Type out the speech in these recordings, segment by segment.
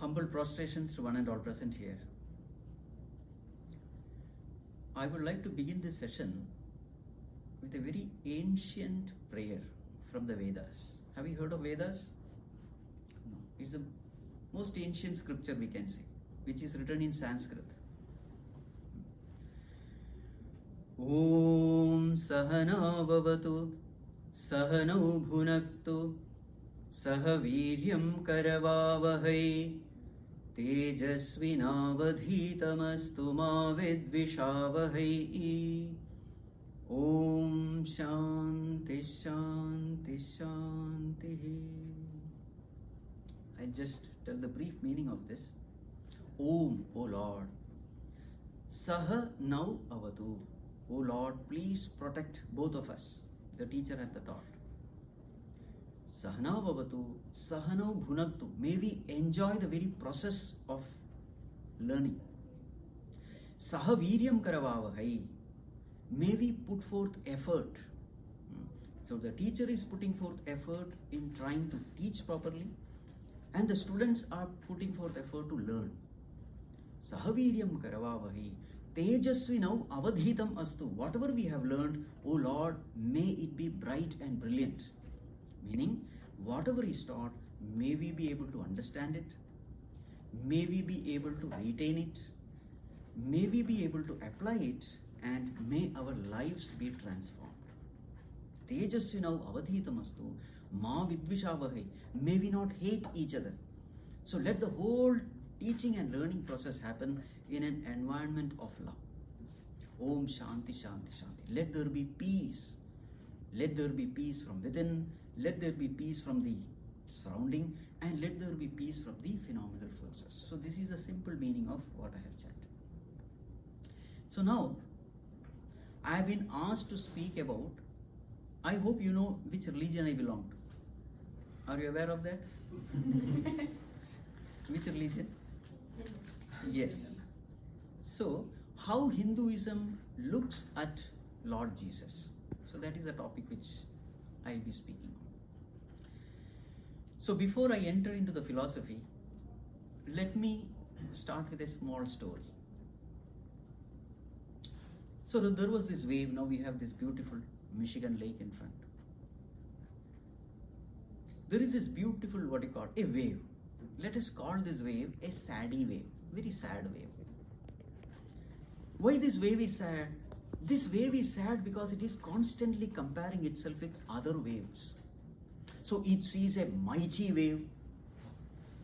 Humble prostrations to one and all present here. I would like to begin this session with a very ancient prayer from the Vedas. Have you heard of Vedas? No. It's the most ancient scripture we can say, which is written in Sanskrit. Om Sahana Vavatu Sahano Bhunaktu Sahaviryam Karavavahai Tejasvinavadhitamastu ma vidvishavahai. Om Shanti Shanti Shanti. I'll just tell the brief meaning of this. Om, O Lord. Saha now avatu. O Lord, please protect both of us, the teacher and the taught. Sahana avatu, sahana bhunaktu. May we enjoy the very process of learning. Sahaviryam karavavahai. May we put forth effort. So the teacher is putting forth effort in trying to teach properly, and the students are putting forth effort to learn. Sahaviryam karavavahai. Tejasvinau avadhitam astu. Whatever we have learned, O Lord, may it be bright and brilliant. Meaning, whatever is taught, may we be able to understand it, may we be able to retain it, may we be able to apply it, and may our lives be transformed. Tejasvinau avadhitam astu ma vidvishavahai. May we not hate each other. So let the whole teaching and learning process happen in an environment of love. Om Shanti Shanti Shanti. Let there be peace. Let there be peace from within. Let there be peace from the surrounding. And let there be peace from the phenomenal forces. So this is the simple meaning of what I have chanted. So now, I have been asked to speak about, I hope you know which religion I belong to. Are you aware of that? Which religion? Yes. So, how Hinduism looks at Lord Jesus. So that is the topic which I will be speaking on. So before I enter into the philosophy, let me start with a small story. So there was this wave. Now we have this beautiful Michigan lake in front. There is this beautiful, what you call, a wave. Let us call this wave a saddy wave. Very sad wave. Why this wave is sad? This wave is sad because it is constantly comparing itself with other waves. So it sees a mighty wave.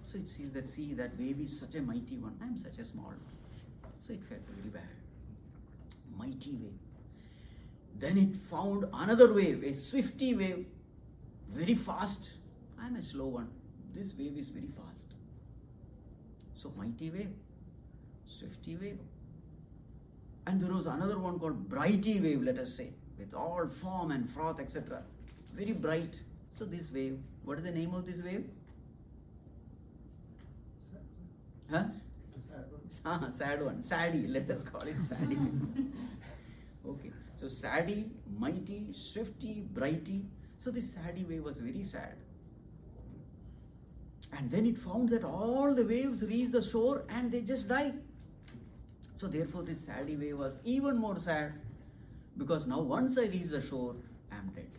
So it sees that, see, that wave is such a mighty one. I am such a small one. So it felt very bad. Mighty wave. Then it found another wave, a swifty wave, very fast. I am a slow one. This wave is very fast. So mighty wave, swifty wave. And there was another one called brighty wave, let us say, with all foam and froth, etc. Very bright. So this wave, what is the name of this wave? Huh? Sad one. Saddy, let us call it saddy. Okay. So saddy, mighty, swifty, brighty. So this saddy wave was very sad. And then it found that all the waves reach the shore and they just die. So therefore this saddy wave was even more sad, because now once I reach the shore, I am dead.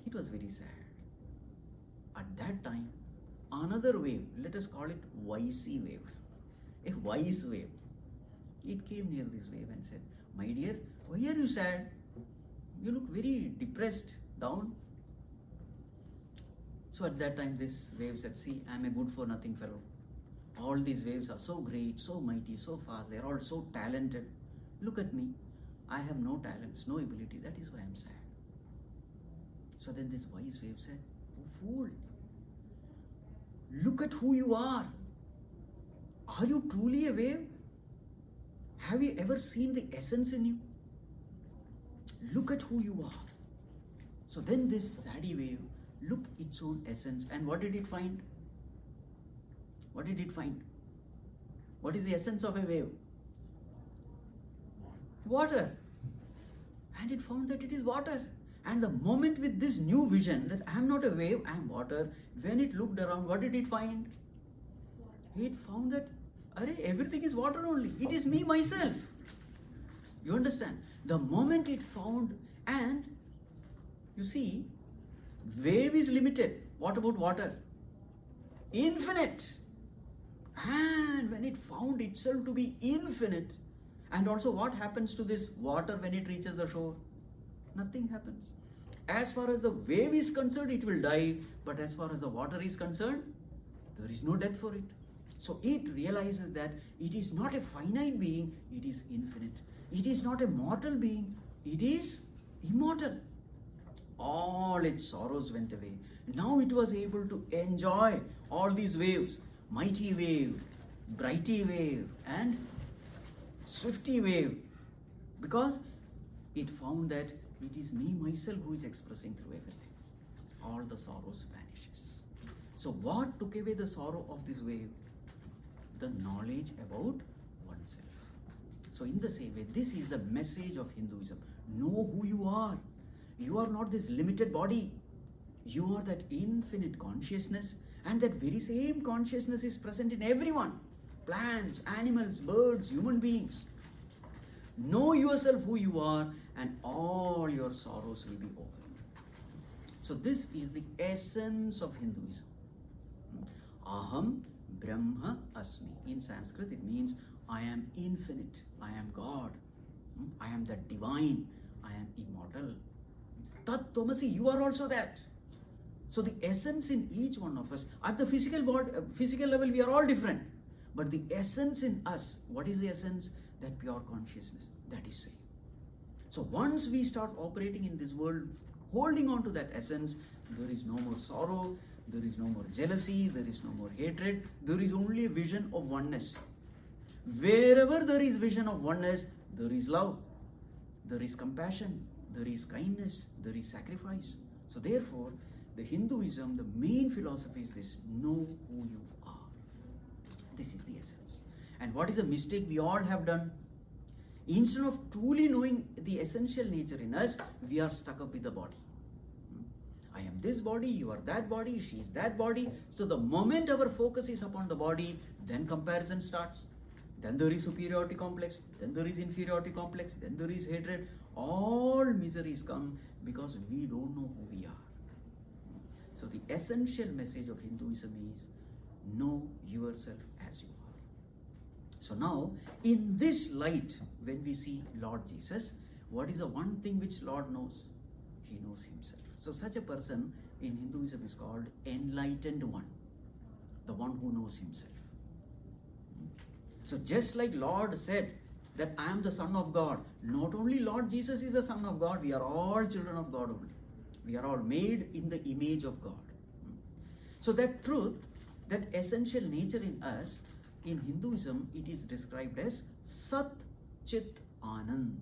It was very sad. At that time, another wave, let us call it Wisey wave, a wise wave. It came near this wave and said, my dear, why are you sad? You look very depressed, down. So at that time this wave said, see, I am a good for nothing fellow. All these waves are so great, so mighty, so fast, they are all so talented. Look at me. I have no talents, no ability. That is why I am sad. So then this wise wave said, oh fool, look at who you are. Are you truly a wave? Have you ever seen the essence in you? Look at who you are. So then this saddy wave looked its own essence, and what did it find? What did it find? What is the essence of a wave? Water. And it found that it is water. And the moment with this new vision that I am not a wave, I am water, when it looked around, what did it find? it found that everything is water only. It is me, myself. You understand? The moment it found, and you see, wave is limited. What about water? Infinite. And when it found itself to be infinite, and also what happens to this water when it reaches the shore? Nothing happens. As far as the wave is concerned, it will die, but as far as the water is concerned, there is no death for it. So it realizes that it is not a finite being, it is infinite. It is not a mortal being, it is immortal. All its sorrows went away. Now it was able to enjoy all these waves, mighty wave, brighty wave, and swifty wave, because it found that it is me, myself, who is expressing through everything. All the sorrows vanishes. So what took away the sorrow of this wave? The knowledge about oneself. So in the same way, this is the message of Hinduism. Know who you are. You are not this limited body. You are that infinite consciousness, and that very same consciousness is present in everyone. Plants, animals, birds, human beings. Know yourself who you are, and all your sorrows will be over. So this is the essence of Hinduism. Aham Brahma Asmi. In Sanskrit it means I am infinite, I am God, I am the divine, I am immortal. Tat Tvamasi, you are also that. So the essence in each one of us, at the physical level we are all different. But the essence in us, what is the essence? That pure consciousness, that is same. So once we start operating in this world, holding on to that essence, there is no more sorrow, there is no more jealousy, there is no more hatred, there is only a vision of oneness. Wherever there is vision of oneness, there is love, there is compassion, there is kindness, there is sacrifice. So therefore, the Hinduism, the main philosophy is this: know who you are. This is the essence. And what is a mistake we all have done? Instead of truly knowing the essential nature in us, we are stuck up with the body. I am this body, you are that body, she is that body. So the moment our focus is upon the body, then comparison starts. Then there is superiority complex, then there is inferiority complex, then there is hatred. All miseries come because we don't know who we are. So the essential message of Hinduism is know yourself as you are. So now, in this light, when we see Lord Jesus, what is the one thing which Lord knows? He knows himself. So such a person in Hinduism is called enlightened one, the one who knows himself. So just like Lord said that I am the Son of God, not only Lord Jesus is the Son of God, we are all children of God only. We are all made in the image of God. So that truth, that essential nature in us, in Hinduism, it is described as Sat Chit Anand.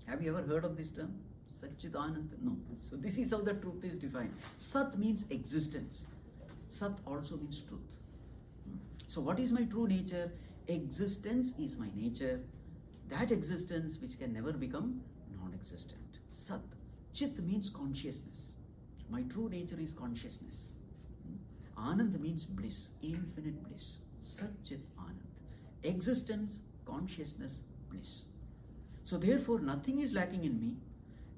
Have you ever heard of this term? Sat Chit Anand? No. So this is how the truth is defined. Sat means existence. Sat also means truth. So what is my true nature? Existence is my nature. That existence which can never become non-existent. Sat. Chit means consciousness. My true nature is consciousness. Anand means bliss, infinite bliss. Sat Chit Anand. Existence, consciousness, bliss. So therefore nothing is lacking in me.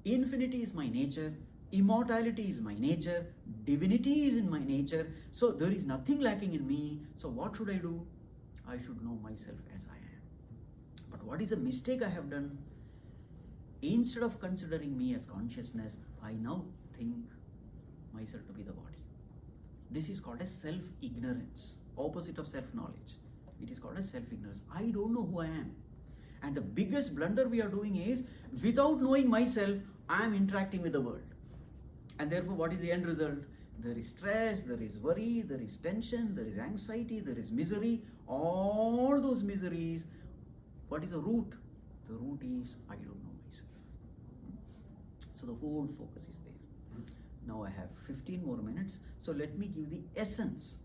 Infinity is my nature. Immortality is my nature. Divinity is in my nature. So there is nothing lacking in me. So what should I do? I should know myself as I am. But what is a mistake I have done? Instead of considering me as consciousness, I now think myself to be the body. This is called as self-ignorance, opposite of self-knowledge. It is called as self-ignorance. I don't know who I am. And the biggest blunder we are doing is, without knowing myself, I am interacting with the world. And therefore, what is the end result? There is stress, there is worry, there is tension, there is anxiety, there is misery. All those miseries, what is the root? The root is, I don't know myself. So the whole focus is there. Now I have 15 more minutes. So let me give the essence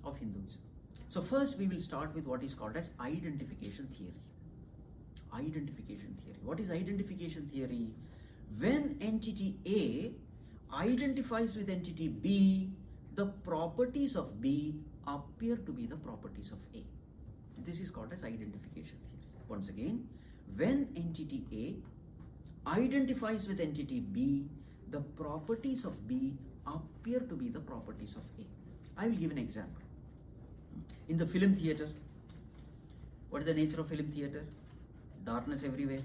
of Hinduism. So first we will start with what is called as identification theory. Identification theory. What is identification theory? When entity A identifies with entity B, the properties of B appear to be the properties of A. This is called as identification theory. Once again, when entity A identifies with entity B, the properties of B appear to be the properties of A. I will give an example. In the film theater, what is the nature of film theater? Darkness everywhere.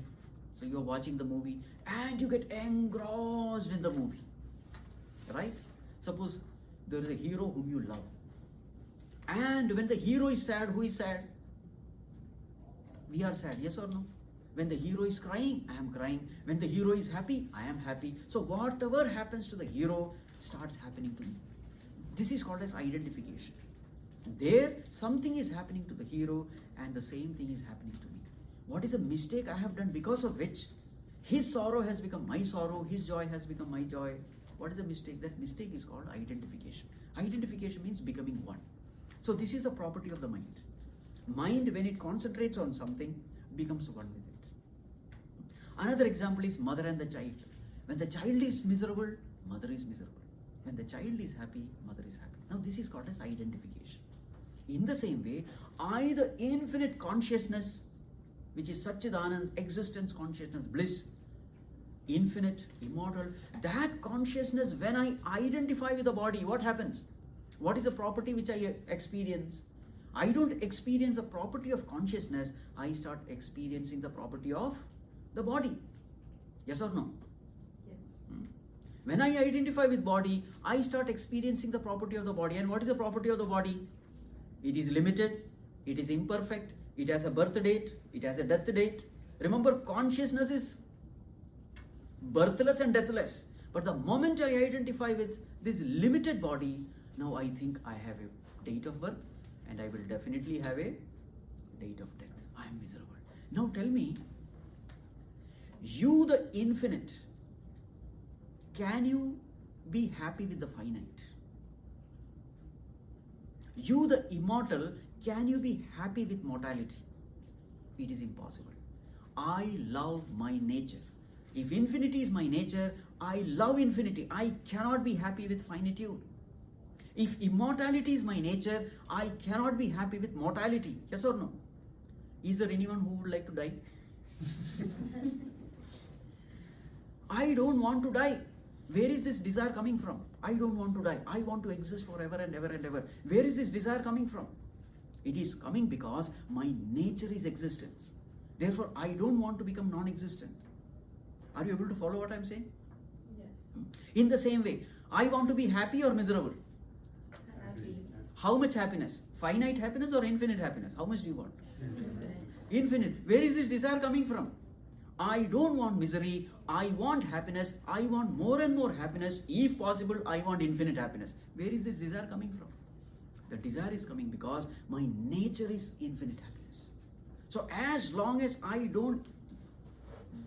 So you are watching the movie and you get engrossed in the movie. Right? Suppose there is a hero whom you love. And when the hero is sad, who is sad? We are sad, yes or no? When the hero is crying, I am crying. When the hero is happy, I am happy. So whatever happens to the hero starts happening to me. This is called as identification. There, something is happening to the hero and the same thing is happening to me. What is a mistake I have done because of which his sorrow has become my sorrow, his joy has become my joy? What is a mistake? That mistake is called identification. Identification means becoming one. So this is the property of the mind. Mind, when it concentrates on something, becomes one with it. Another example is mother and the child. When the child is miserable, mother is miserable. When the child is happy, mother is happy. Now this is called as identification. In the same way, I, the infinite consciousness, which is Satchidanand, existence, consciousness, bliss, infinite, immortal, that consciousness, when I identify with the body, what happens? What is the property which I experience? I don't experience the property of consciousness, I start experiencing the property of the body. Yes or no? Yes. When I identify with body, I start experiencing the property of the body. And what is the property of the body? It is limited, it is imperfect, it has a birth date, it has a death date. Remember, consciousness is birthless and deathless. But the moment I identify with this limited body, now I think I have a date of birth and I will definitely have a date of death. I am miserable. Now tell me, you the infinite, can you be happy with the finite? You the immortal, can you be happy with mortality? It is impossible. I love my nature. If infinity is my nature, I love infinity. I cannot be happy with finitude. If immortality is my nature, I cannot be happy with mortality. Yes or no? Is there anyone who would like to die? I don't want to die. Where is this desire coming from? I don't want to die. I want to exist forever and ever and ever. Where is this desire coming from? It is coming because my nature is existence. Therefore, I don't want to become non-existent. Are you able to follow what I am saying? Yes. In the same way, I want to be happy or miserable? Happy. How much happiness? Finite happiness or infinite happiness? How much do you want? Infinite. Infinite. Where is this desire coming from? I don't want misery. I want happiness. I want more and more happiness. If possible, I want infinite happiness. Where is this desire coming from? The desire is coming because my nature is infinite happiness. So as long as I don't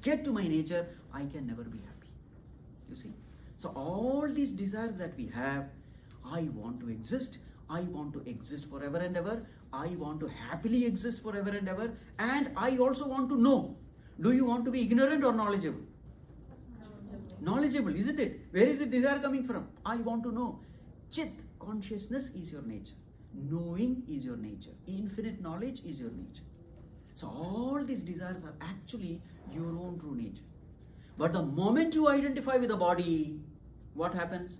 get to my nature, I can never be happy. You see? So all these desires that we have, I want to exist. I want to exist forever and ever. I want to happily exist forever and ever. And I also want to know. Do you want to be ignorant or knowledgeable? Knowledgeable, isn't it? Where is the desire coming from? I want to know. Chit, consciousness is your nature. Knowing is your nature. Infinite knowledge is your nature. So all these desires are actually your own true nature. But the moment you identify with the body, what happens?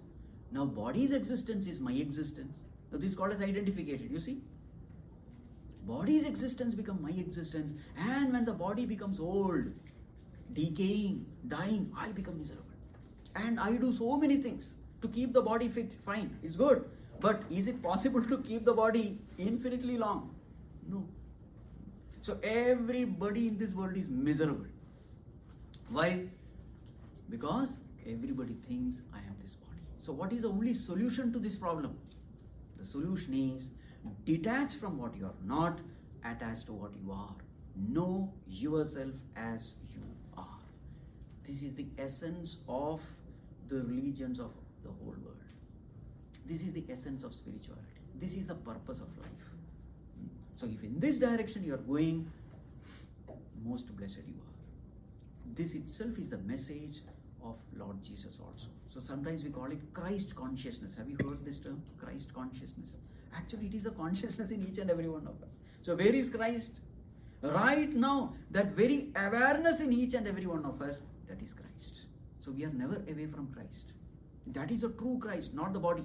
Now body's existence is my existence. Now this is called as identification, you see? Body's existence becomes my existence, and when the body becomes old, decaying, dying, I become miserable. And I do so many things to keep the body fit, fine, it's good. But is it possible to keep the body infinitely long? No. So everybody in this world is miserable. Why? Because everybody thinks I am this body. So what is the only solution to this problem? The solution is detach from what you are not, attach to what you are. Know yourself as you are. This is the essence of the religions of the whole world. This is the essence of spirituality. This is the purpose of life. So if in this direction you are going, most blessed you are. This itself is the message of Lord Jesus also. So sometimes we call it Christ consciousness. Have you heard this term? Christ consciousness. Actually, it is a consciousness in each and every one of us. So where is Christ? Right now, that very awareness in each and every one of us, that is Christ. So we are never away from Christ. That is a true Christ, not the body.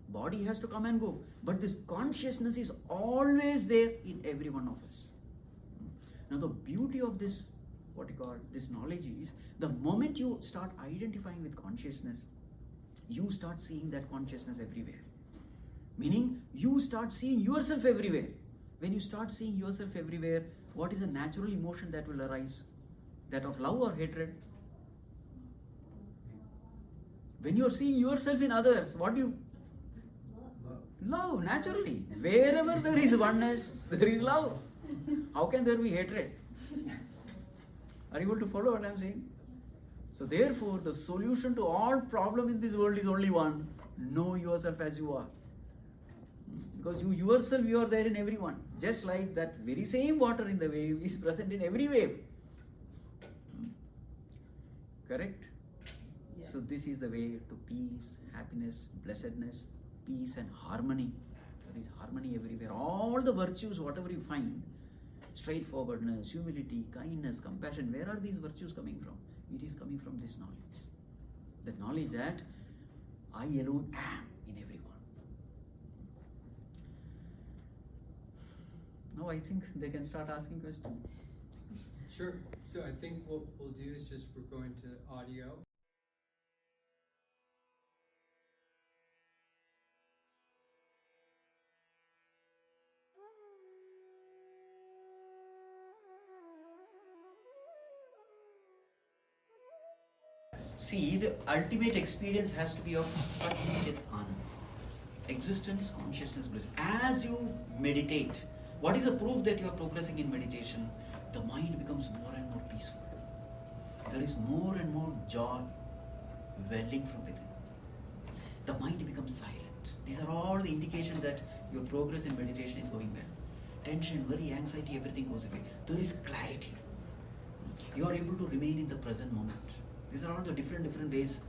Body has to come and go. But this consciousness is always there in every one of us. Now the beauty of this, this knowledge is, the moment you start identifying with consciousness, you start seeing that consciousness everywhere. Meaning, you start seeing yourself everywhere. When you start seeing yourself everywhere, what is the natural emotion that will arise? That of love or hatred? When you are seeing yourself in others, what do you? Love, naturally. Wherever there is oneness, there is love. How can there be hatred? Are you able to follow what I am saying? So therefore, the solution to all problems in this world is only one. Know yourself as you are. Because you yourself, you are there in everyone. Just like that very same water in the wave is present in every wave. Correct? Yes. So this is the way to peace, happiness, blessedness, peace and harmony. There is harmony everywhere. All the virtues, whatever you find, straightforwardness, humility, kindness, compassion, where are these virtues coming from? It is coming from this knowledge. The knowledge that I alone am in everyone. Now I think they can start asking questions. Sure. So I think what we'll do is just we're going to audio. See, the ultimate experience has to be of Sat-Chit Anand. Existence, consciousness, bliss. As you meditate, what is the proof that you are progressing in meditation? The mind becomes more and more peaceful. There is more and more joy welling from within. The mind becomes silent. These are all the indications that your progress in meditation is going well. Tension, worry, anxiety, everything goes away. There is clarity. You are able to remain in the present moment. These are all the different ways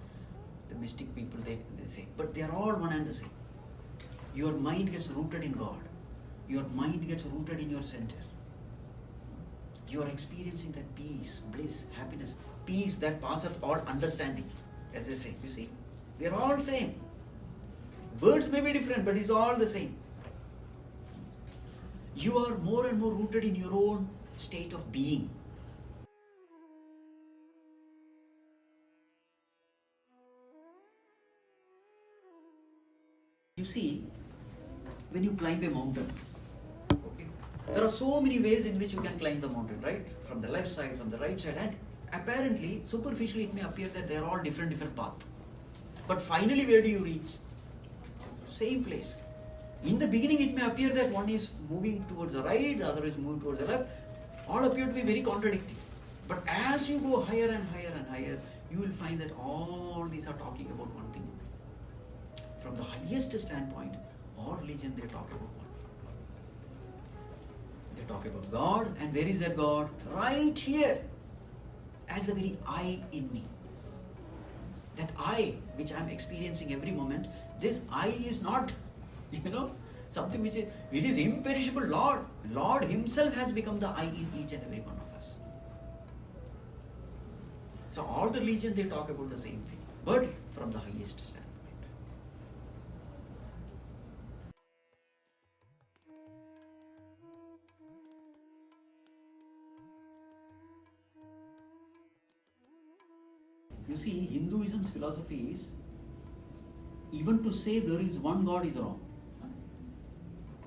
the mystic people they say. But they are all one and the same. Your mind gets rooted in God. Your mind gets rooted in your center. You are experiencing that peace, bliss, happiness, peace that passeth all understanding, as they say. You see, they are all same. Words may be different, but it's all the same. You are more and more rooted in your own state of being. You see, when you climb a mountain, okay, there are so many ways in which you can climb the mountain, right? From the left side, from the right side, and apparently, superficially, it may appear that they are all different paths. But finally, where do you reach? Same place. In the beginning, it may appear that one is moving towards the right, the other is moving towards the left. All appear to be very contradictory. But as you go higher and higher and higher, you will find that all these are talking about one thing. From the highest standpoint, all religion, they talk about one. They talk about God, and where is that God? Right here, as the very I in me. That I, which I am experiencing every moment, this I is not, something which is, it is imperishable. Lord Himself has become the I in each and every one of us. So all the religion, they talk about the same thing, but from the highest standpoint. You see, Hinduism's philosophy is, even to say there is one God is wrong.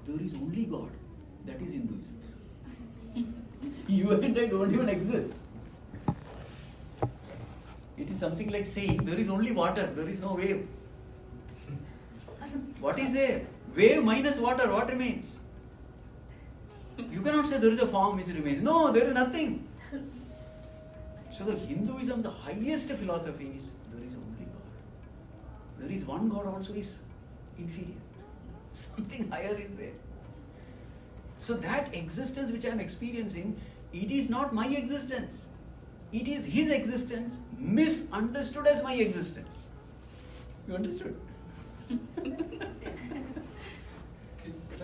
There is only God. That is Hinduism. You and I don't even exist. It is something like saying there is only water, there is no wave. What is there? Wave minus water, what remains? You cannot say there is a form which remains. No, there is nothing. So the Hinduism, the highest philosophy is there is only God. There is one God also is inferior. Something higher is there. So that existence which I am experiencing, it is not my existence. It is His existence misunderstood as my existence. You understood?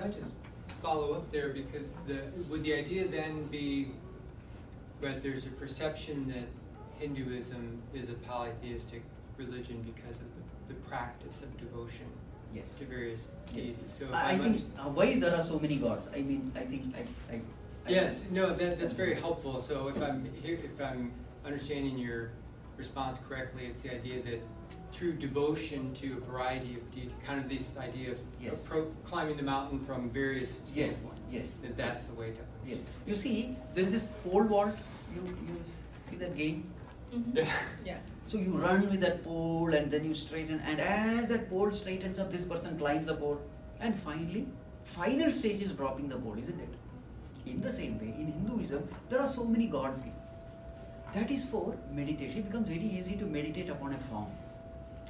Could I just follow up there, because would the idea then be that there's a perception that Hinduism is a polytheistic religion because of the practice of devotion Yes. to various deities? So if I I'm think why there are so many gods. I mean, I think I yes, no, that's very helpful. So if I'm understanding your response correctly, it's the idea that through devotion to a variety of deities, kind of this idea of Yes. climbing the mountain from various Yes, standpoints. yes, That's the way to. Yes. You see, there is this pole vault. You see that game? Mhm. Yeah. Yeah. So you run with that pole and then you straighten, and as that pole straightens up, this person climbs the pole, and finally, final stage is dropping the pole, isn't it? In the same way, in Hinduism, there are so many gods here. That is for meditation. It becomes very easy to meditate upon a form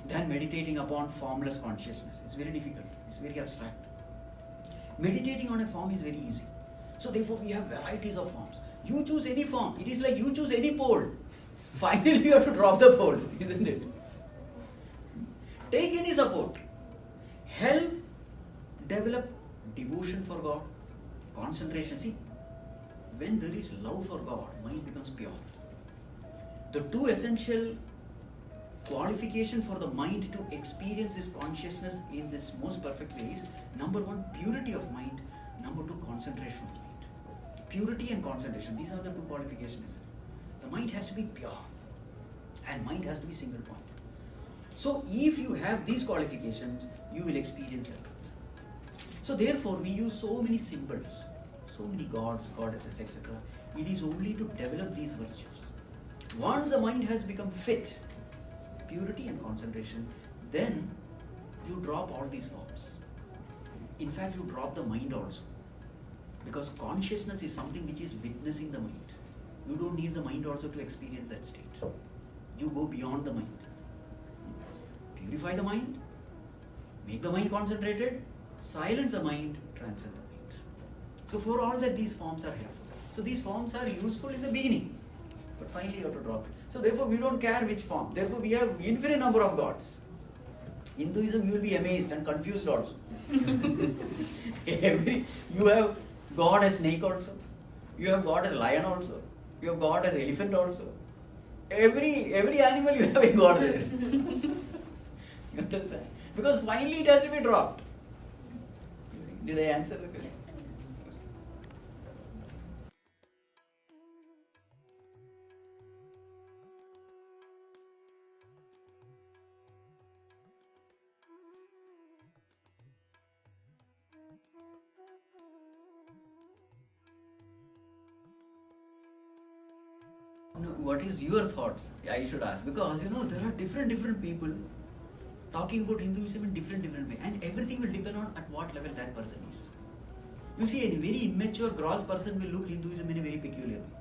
than meditating upon formless consciousness. It's very difficult. It's very abstract. Meditating on a form is very easy. So therefore, we have varieties of forms. You choose any form. It is like you choose any pole. Finally, you have to drop the pole, isn't it? Take any support. Help develop devotion for God, concentration. See, when there is love for God, mind becomes pure. The two essential qualification for the mind to experience this consciousness in this most perfect way is, number one, purity of mind, number two, concentration of mind. Purity and concentration, these are the two qualifications. The mind has to be pure and mind has to be single point. So if you have these qualifications, you will experience that. So therefore, we use so many symbols, so many gods, goddesses, etc. It is only to develop these virtues. Once the mind has become fit, purity and concentration, then you drop all these forms. In fact, you drop the mind also. Because consciousness is something which is witnessing the mind. You don't need the mind also to experience that state. You go beyond the mind. Purify the mind, make the mind concentrated, silence the mind, transcend the mind. So for all that, these forms are helpful. So these forms are useful in the beginning, but finally you have to drop it. So therefore we don't care which form. Therefore we have infinite number of gods. Hinduism, you will be amazed and confused also. You have God as snake also. You have God as lion also. You have God as elephant also. Every animal you have a God there. You understand? Because finally it has to be dropped. Did I answer the question? No, what is your thoughts? I should ask, because there are different people talking about Hinduism in different way, and everything will depend on at what level that person is. You see, a very immature, gross person will look Hinduism in a very peculiar way.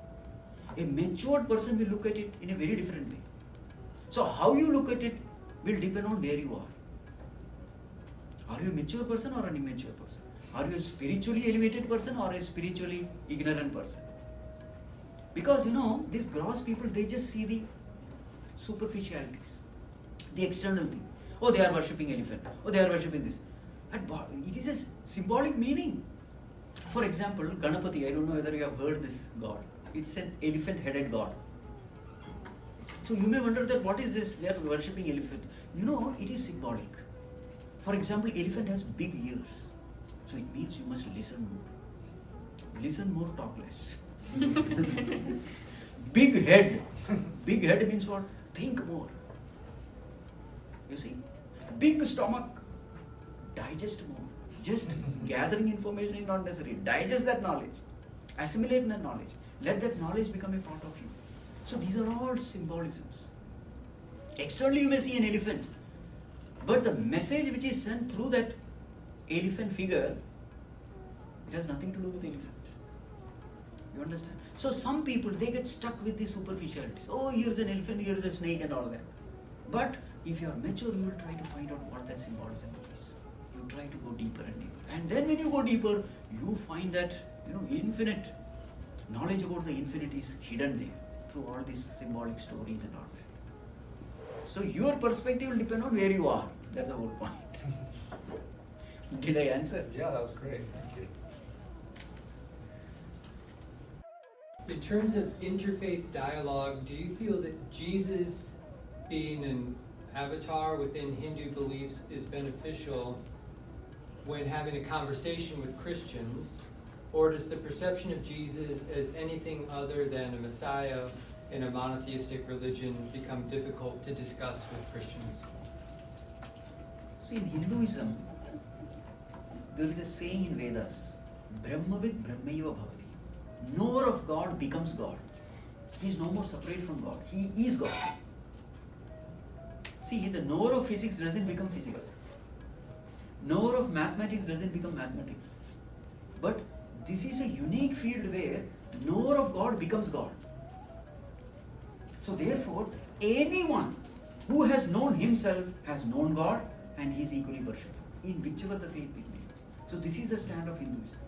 A matured person will look at it in a very different way. So how you look at it will depend on where you are. Are you a mature person or an immature person? Are you a spiritually elevated person or a spiritually ignorant person? Because these gross people, they just see the superficialities, the external thing. Oh, they are worshipping elephant. Oh, they are worshipping this. It is a symbolic meaning. For example, Ganapati, I don't know whether you have heard this god. It's an elephant-headed god. So you may wonder that what is this? They are worshipping elephant. It is symbolic. For example, elephant has big ears. So it means you must listen more. Listen more, talk less. Big head. Big head means what? Think more. You see? Big stomach. Digest more. Just gathering information is not necessary. Digest that knowledge. Assimilate that knowledge. Let that knowledge become a part of you. So these are all symbolisms. Externally you may see an elephant, but the message which is sent through that elephant figure, it has nothing to do with elephant. You understand? So some people, they get stuck with these superficialities. Oh, here's an elephant, here's a snake and all that. But if you are mature, you will try to find out what that symbolism is. You try to go deeper and deeper. And then when you go deeper, you find that, infinite knowledge about the infinite is hidden there through all these symbolic stories and all that. So your perspective will depend on where you are. That's the whole point. Did I answer? Yeah, that was great. Thank you. In terms of interfaith dialogue, do you feel that Jesus being an avatar within Hindu beliefs is beneficial when having a conversation with Christians, or does the perception of Jesus as anything other than a Messiah in a monotheistic religion become difficult to discuss with Christians? See, in Hinduism, there is a saying in Vedas, Brahmavid Brahmaiva Bhavati. Knower of God becomes God. He is no more separate from God. He is God. See, the knower of physics doesn't become physics. Knower of mathematics doesn't become mathematics. But this is a unique field where knower of God becomes God. So therefore, anyone who has known himself has known God, and he is equally worshipped, in whichever the faith it may be. So this is the stand of Hinduism.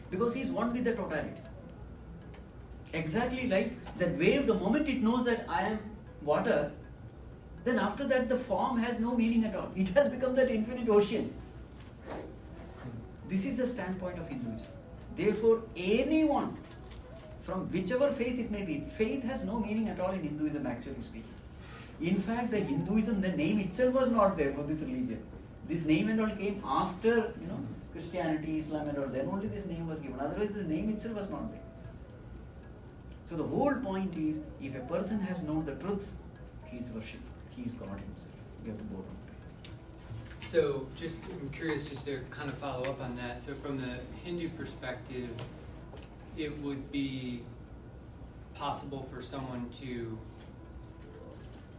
Because he is one with the totality. Exactly like that wave, the moment it knows that I am water, then after that the form has no meaning at all. It has become that infinite ocean. This is the standpoint of Hinduism. Therefore, anyone, from whichever faith it may be, faith has no meaning at all in Hinduism, actually speaking. In fact, the Hinduism, the name itself was not there for this religion. This name and all came after, Christianity, Islam and all. Then only this name was given. Otherwise, the name itself was not there. So the whole point is, if a person has known the truth, he is worshipped. He is God himself. We have to both know. So I'm curious just to kind of follow up on that. So from the Hindu perspective, it would be possible for someone to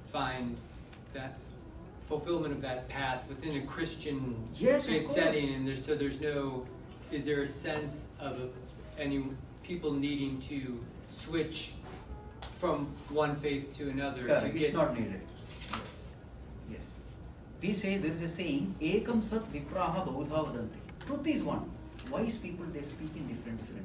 find that fulfillment of that path within a Christian faith setting, and is there a sense of any people needing to switch from one faith to another? It's not needed. Yes. We say, there is a saying, Ekam Sat Vipraha Bahudha Vadanti. Truth is one. Wise people, they speak in different ways.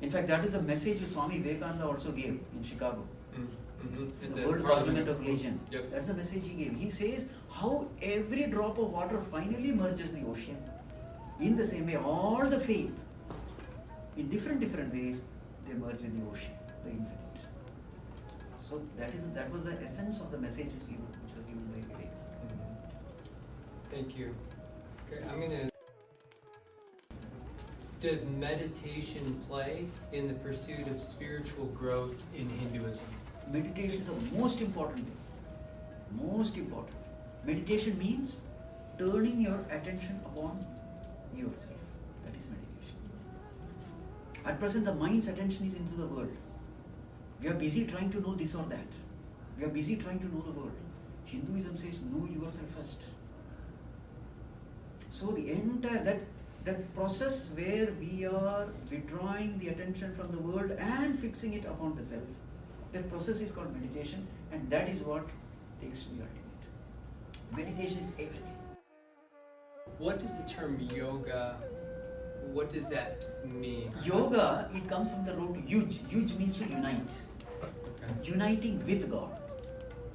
In fact, that is the message Swami Vivekananda also gave in Chicago. Mm-hmm. The World Parliament of Religion. Yep. That's the message he gave. He says how every drop of water finally merges the ocean. In the same way, all the faith, in different ways, they merge with the ocean, the infinite. So that was the essence of the message which was given by Vivek. Thank you. Okay, does meditation play in the pursuit of spiritual growth in Hinduism? Meditation is the most important thing. Most important. Meditation means turning your attention upon yourself. That is meditation. At present, the mind's attention is into the world. We are busy trying to know this or that. We are busy trying to know the world. Hinduism says, know yourself first. So the entire, that process where we are withdrawing the attention from the world and fixing it upon the self, that process is called meditation, and that is what takes to the ultimate. Meditation is everything. What does the term yoga, what does that mean? Yoga, it comes from the root yuj. Yuj means to unite. Okay. Uniting with God.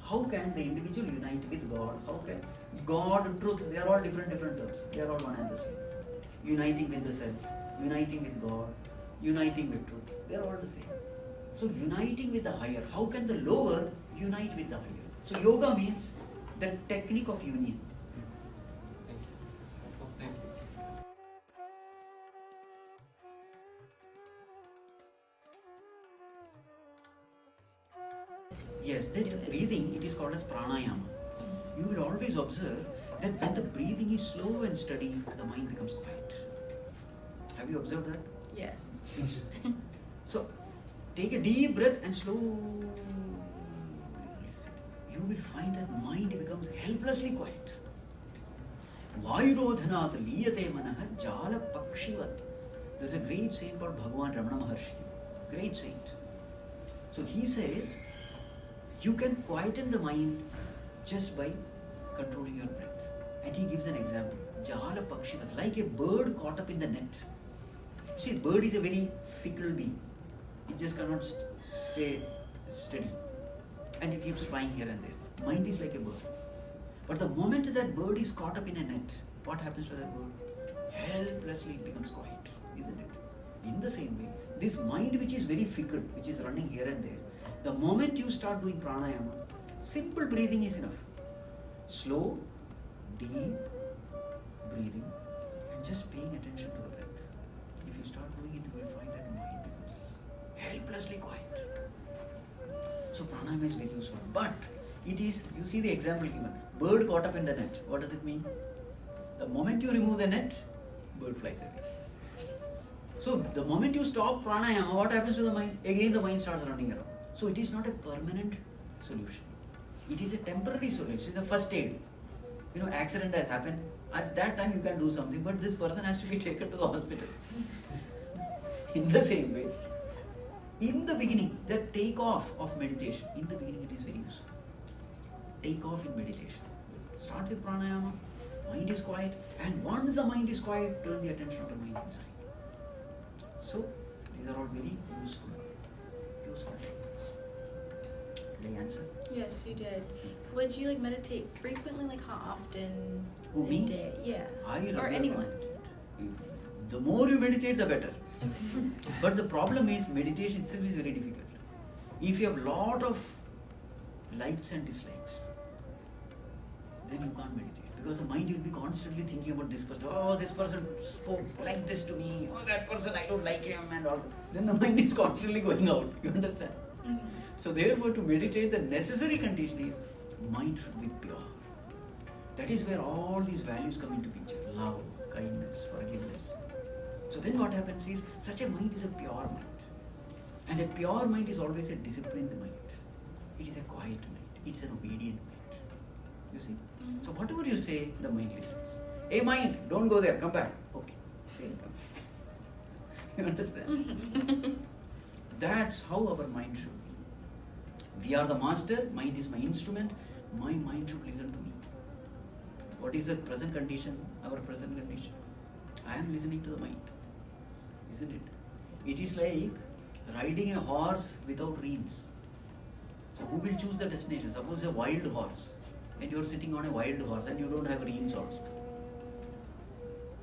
How can the individual unite with God? How can God, truth, they are all different terms. They are all one and the same. Uniting with the self, uniting with God, uniting with truth. They are all the same. So uniting with the higher. How can the lower unite with the higher? So yoga means the technique of union. Thank you. That's helpful. Thank you. Yes, that breathing, it is called as pranayama. You will always observe that when the breathing is slow and steady, the mind becomes quiet. Have you observed that? Yes. So, take a deep breath and slow release it. You will find that mind becomes helplessly quiet. Vairodhanat liyate manaha jala pakshivat. There's a great saint called Bhagavan Ramana Maharshi. Great saint. So he says, you can quieten the mind just by controlling your breath. And he gives an example. Jala pakshivat, like a bird caught up in the net. See, bird is a very fickle being. It just cannot stay steady. And it keeps flying here and there. Mind is like a bird. But the moment that bird is caught up in a net, what happens to that bird? Helplessly it becomes quiet, isn't it? In the same way, this mind which is very fickle, which is running here and there, the moment you start doing pranayama, simple breathing is enough. Slow, deep breathing and just paying attention to the breath. If you start doing it, you will find that mind becomes helplessly quiet. So pranayama is very useful. But it is, you see the example given, bird caught up in the net. What does it mean? The moment you remove the net, bird flies away. So the moment you stop pranayama, what happens to the mind? Again the mind starts running around. So it is not a permanent solution. It is a temporary solution. It's a first aid. You know, accident has happened. At that time you can do something, but this person has to be taken to the hospital. In the same way, in the beginning, the take-off of meditation, in the beginning it is very useful. Take off in meditation. Start with pranayama, mind is quiet, and once the mind is quiet, turn the attention of the mind inside. So, these are all very useful techniques. Did I answer? Yes, you did. Would you meditate frequently? How often? Who, in me? a day? Yeah. Or anyone. The more you meditate, the better. But the problem is, meditation itself is very difficult. If you have lot of likes and dislikes, then you can't meditate. Because the mind will be constantly thinking about this person. Oh, this person spoke like this to me. Oh, that person, I don't like him and all. Then the mind is constantly going out. You understand? Mm-hmm. So therefore, to meditate, the necessary condition is mind should be pure. That is where all these values come into picture. Love, kindness, forgiveness. So then what happens is, such a mind is a pure mind. And a pure mind is always a disciplined mind. It is a quiet mind. It's an obedient mind. You see? Mm-hmm. So whatever you say, the mind listens. Hey mind, don't go there, come back. Okay. You understand? That's how our mind should be. We are the master, mind is my instrument, my mind should listen to me. What is the present condition? Our present condition. I am listening to the mind. Isn't it? It is like riding a horse without reins. So who will choose the destination? Suppose a wild horse, and you are sitting on a wild horse and you don't have reins also.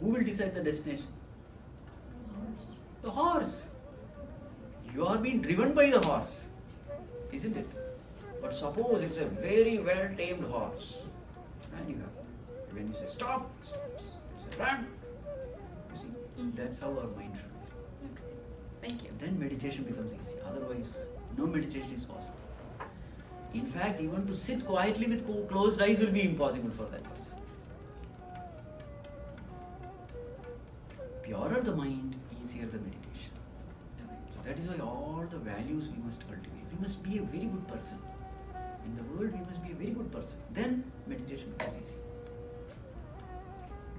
Who will decide the destination? The horse. You are being driven by the horse, isn't it? But suppose it's a very well tamed horse, and you have, when you say stop, it stops. You say run. You see, that's how our mind should be. Okay. Thank you. Then meditation becomes easy. Otherwise, no meditation is possible. In fact, even to sit quietly with closed eyes will be impossible for that person. Purer the mind, easier the meditation. Okay. So that is why all the values we must cultivate. We must be a very good person. In the world, we must be a very good person. Then meditation becomes easy.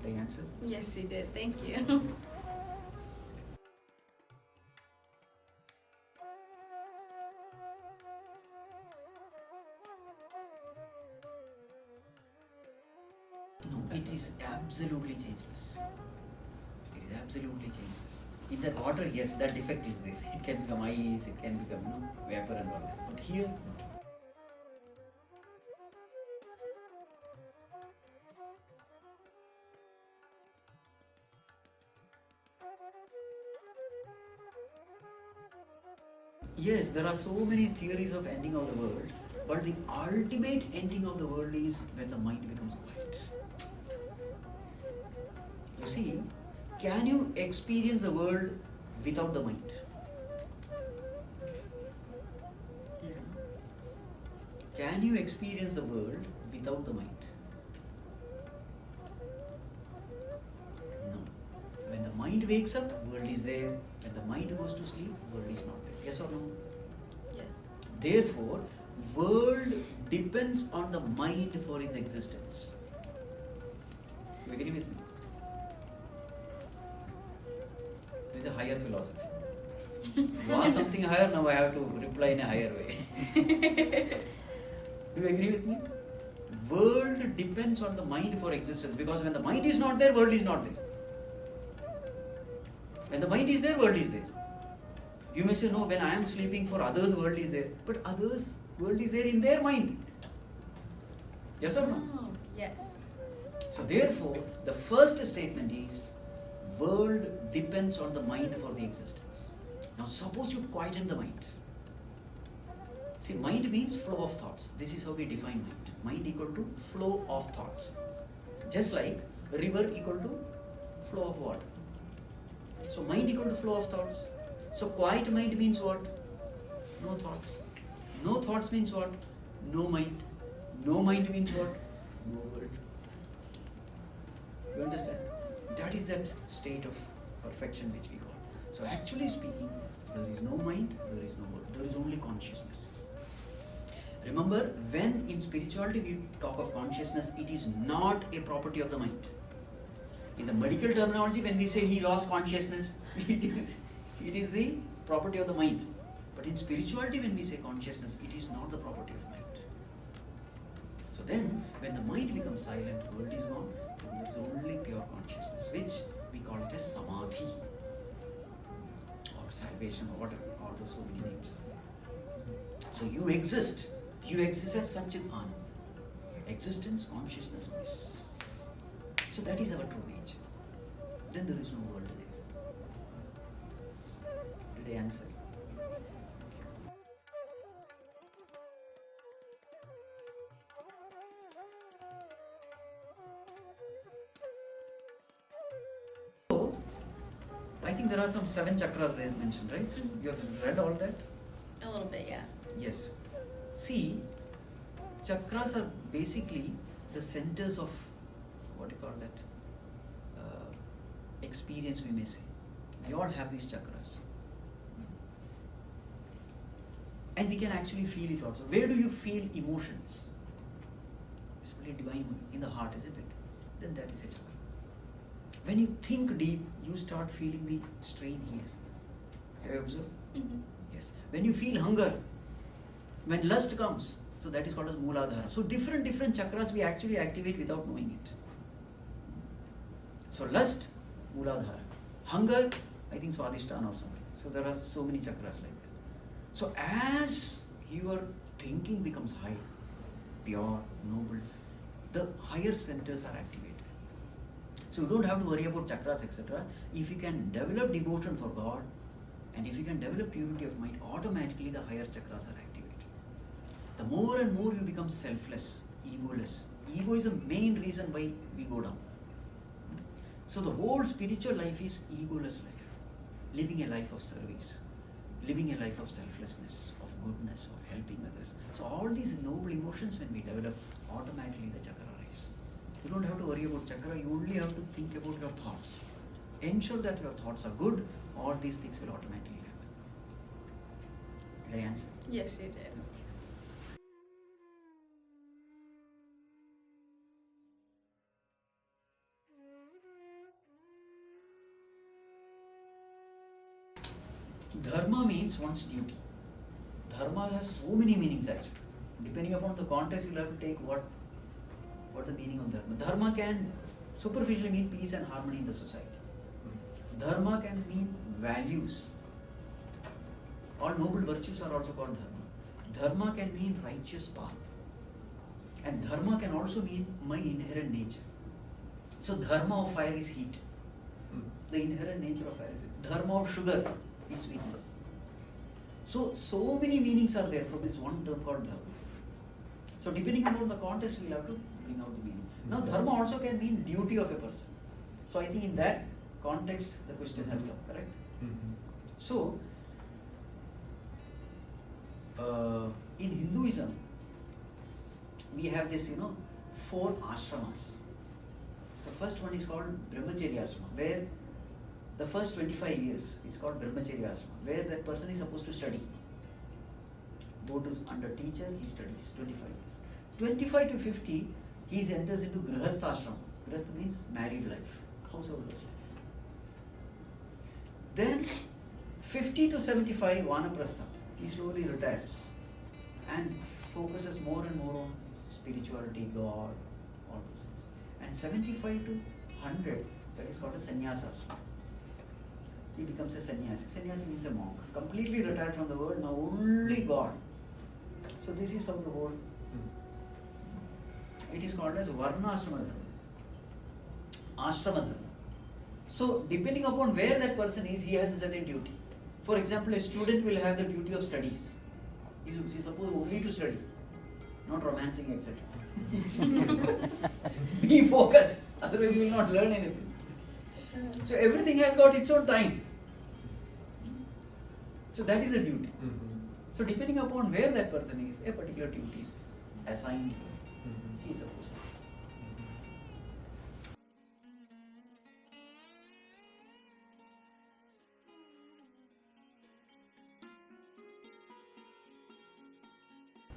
Did I answer? Yes, you did. Thank you. No, it is absolutely changeless. It is absolutely changeless. In that water, yes, that defect is there. It can become ice, it can become vapor and all that. But here, no. Yes, there are so many theories of ending of the world, but the ultimate ending of the world is when the mind becomes quiet. You see, can you experience the world without the mind? Can you experience the world without the mind? No. When the mind wakes up, world is there. When the mind goes to sleep, world is not there. Yes or no? Yes. Therefore, world depends on the mind for its existence. You agree with me? This is a higher philosophy. You ask something higher, now I have to reply in a higher way. Do you agree with me? World depends on the mind for existence, because when the mind is not there, world is not there. When the mind is there, world is there. You may say, no, when I am sleeping, for others, world is there. But others, world is there in their mind. Yes or no? Oh, Yes. So therefore, the first statement is, world depends on the mind for the existence. Now suppose you quieten the mind. See, mind means flow of thoughts. This is how we define mind. Mind equal to flow of thoughts. Just like river equal to flow of water. So mind equal to flow of thoughts. So quiet mind means what? No thoughts. No thoughts means what? No mind. No mind means what? No world. You understand? That is that state of perfection which we call. So actually speaking, there is no mind, there is no world. There is only consciousness. Remember, when in spirituality we talk of consciousness, it is not a property of the mind. In the medical terminology, when we say he lost consciousness, it is the property of the mind. But in spirituality, when we say consciousness, it is not the property of mind. So then, when the mind becomes silent, the world is gone, then there is only pure consciousness, which we call it as samadhi, or salvation, or whatever, all those so many names. So you exist as Satchit Anand. Existence, consciousness, bliss. So that is our true nature. Then there is no world there. Did I answer? So, I think there are some 7 chakras there mentioned, right? Mm-hmm. You have read all that? A little bit, yeah. Yes. See, chakras are basically the centers of, what do you call that? Experience, we may say. We all have these chakras. And we can actually feel it also. Where do you feel emotions? Especially divine in the heart, isn't it? Then that is a chakra. When you think deep, you start feeling the strain here. Have you observed? Mm-hmm. Yes. When you feel hunger, when lust comes, so that is called as Mooladhara. So different chakras we actually activate without knowing it. So lust, Mooladhara. Hunger, I think Swadhisthana or something. So there are so many chakras like that. So as your thinking becomes high, pure, noble, the higher centers are activated. So you don't have to worry about chakras, etc. If you can develop devotion for God, and if you can develop purity of mind, automatically the higher chakras are activated. The more and more you become selfless, egoless. Ego is the main reason why we go down. So the whole spiritual life is egoless life. Living a life of service. Living a life of selflessness, of goodness, of helping others. So all these noble emotions when we develop, automatically the chakra rise. You don't have to worry about chakra, you only have to think about your thoughts. Ensure that your thoughts are good, all these things will automatically happen. Did I answer? Yes, you did. Dharma means one's duty. Dharma has so many meanings actually. Depending upon the context, you'll have to take what the meaning of Dharma. Dharma can superficially mean peace and harmony in the society. Dharma can mean values. All noble virtues are also called Dharma. Dharma can mean righteous path. And Dharma can also mean my inherent nature. So Dharma of fire is heat. The inherent nature of fire is heat. Dharma of sugar is sweetness. So many meanings are there for this one term called Dharma. So depending upon the context, we'll have to bring out the meaning. Now Dharma also can mean duty of a person. So I think in that context, the question has come, correct? So, in Hinduism, we have this, 4 ashramas. So first one is called Brahmacharya ashrama, where the first 25 years is called Brahmacharya ashrama, where that person is supposed to study. Go to under teacher, he studies 25 years. 25 to 50, he enters into Grihastha ashrama. Grihastha means married life, household life. Then 50 to 75, Vanaprastha, he slowly retires and focuses more and more on spirituality, God, all those things. And 75 to 100, that is called a sannyasa ashrama. He becomes a sannyasi. Sannyasi means a monk, completely retired from the world, now only God. So this is how the whole. It is called as Varna Ashrama Dharma. Ashrama Dharma. So depending upon where that person is, he has a certain duty. For example, a student will have the duty of studies. He is supposed only to study, not romancing, etc. Be focused, otherwise you will not learn anything. So everything has got its own time. So that is a duty. So depending upon where that person is, a particular duty is assigned. He is supposed to.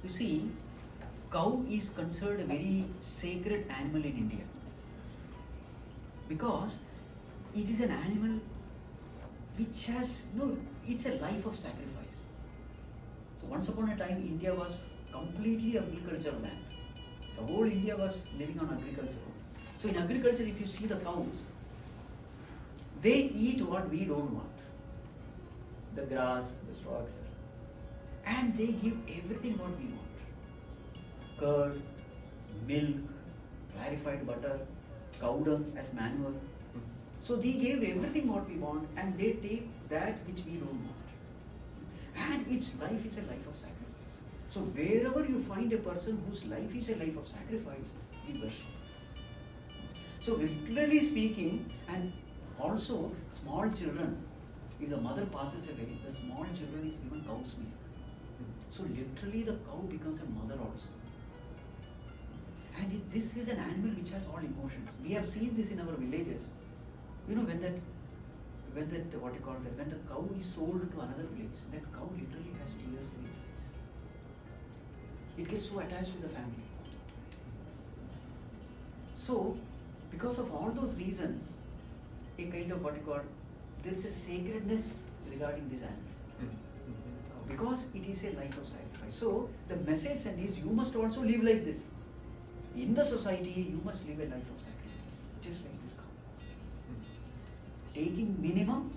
You see, cow is considered a very sacred animal in India because it is an animal which has it's a life of sacrifice. So once upon a time, India was completely agricultural land. The whole India was living on agriculture. So in agriculture, if you see the cows, they eat what we don't want. The grass, the straw, etc. And they give everything what we want. Curd, milk, clarified butter, cow dung as manure. So they gave everything what we want and they take that which we don't want. And its life is a life of sacrifice. So wherever you find a person whose life is a life of sacrifice, we worship. So literally speaking, and also small children, if the mother passes away, the small children is given cow's milk. So literally the cow becomes a mother also. And this is an animal which has all emotions. We have seen this in our villages. When the cow is sold to another village, that cow literally has tears in its eyes. It gets so attached to the family. So, because of all those reasons, a kind of there is a sacredness regarding this animal. Because it is a life of sacrifice. So, the message is you must also live like this. In the society, you must live a life of sacrifice, just like this cow. Taking minimum,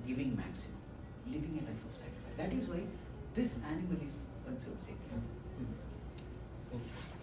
giving maximum. Living a life of sacrifice. That is why this animal is considered sacred. Thank you.